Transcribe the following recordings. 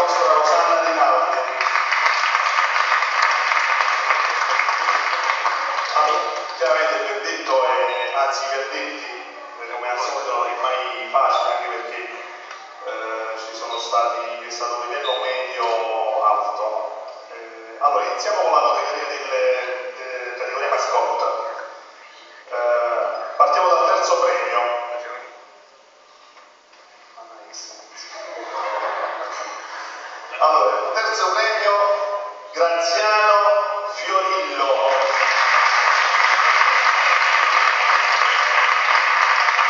nostra Rosanna Rinaldi. Allora, chiaramente il verdetto è, anzi i verdetti, come al solito non è mai facile, anche perché è stato un livello medio alto. Allora, iniziamo con la categoria categoria mascotte. Partiamo dal terzo premio. Allora, terzo premio, Graziano Fiorillo.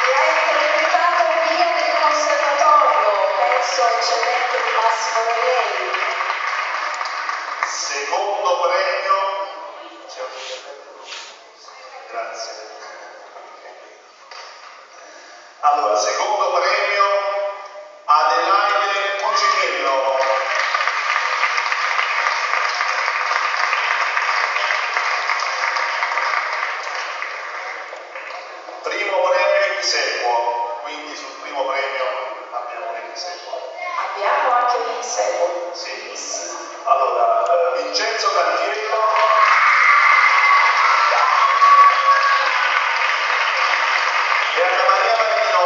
Che ha interpretato Via del Conservatorio, pezzo eccellente di Massimo Relei. Secondo premio, grazie. Allora, secondo premio, Adelaide Cucinello. Primo premio Equisequo, quindi sul primo premio abbiamo un Equisequo. Abbiamo anche un Equisequo. Sì. Allora, Vincenzo Cantiello. E Anna Maria Marino.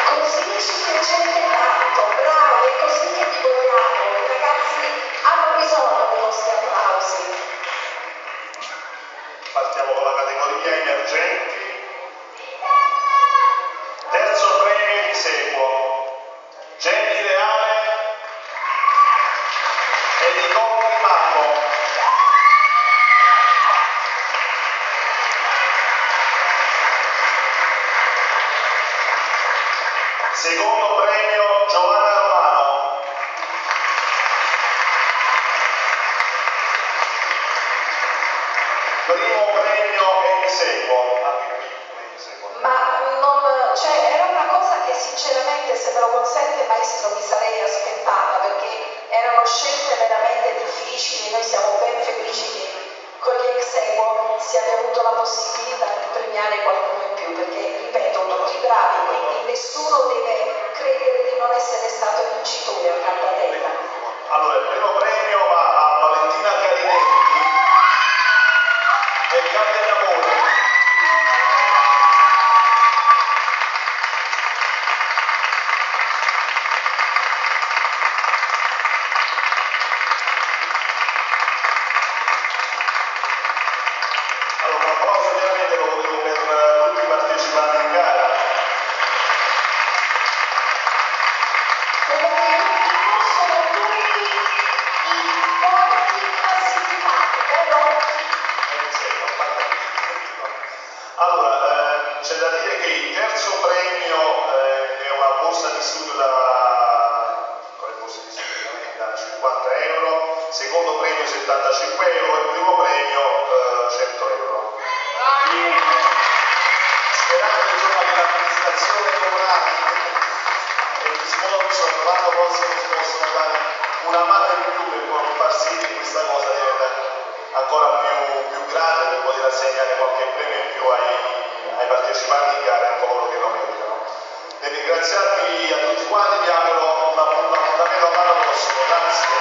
Così ci piacete tanto, bravi, è così che vi vogliamo. I ragazzi hanno bisogno dei vostri applausi. Partiamo con la categoria emergenti. Terzo premio Equisequo, Jenny Reale e Nicole Primaco. Secondo premio Giovanna Romano. Primo premio Equisequo. Ma non, cioè, era una cosa che sinceramente, se me lo consente maestro, mi sarei aspettata, perché erano scelte veramente difficili e noi siamo ben felici che con gli Equisequo si abbia avuto la possibilità di premiare qualcuno in più, perché ripeto, tutti bravi, quindi nessuno deve credere di non essere stato vincitore a Cantatella. Allora, il primo premio va a Valentina Carinetti e Gabbia d'Amore. Allora, un applauso ovviamente lo volevo per tutti i partecipanti in gara. Come sono tutti i porti classificati, vero? Allora, c'è da dire che il terzo premio è una borsa di studio da 50 euro, secondo premio 75 euro e primo premio 100 euro. Sperando insomma che l'amministrazione comunale e gli sponsor l'anno prossimo ci possano dare una mano in più per far sì che questa cosa diventa ancora più grande, per poter assegnare qualche premio in più ai partecipanti in gara e a coloro che lo meritano. Nel ringraziarvi a tutti quanti, vi auguro un appuntamento all'anno prossimo. Grazie.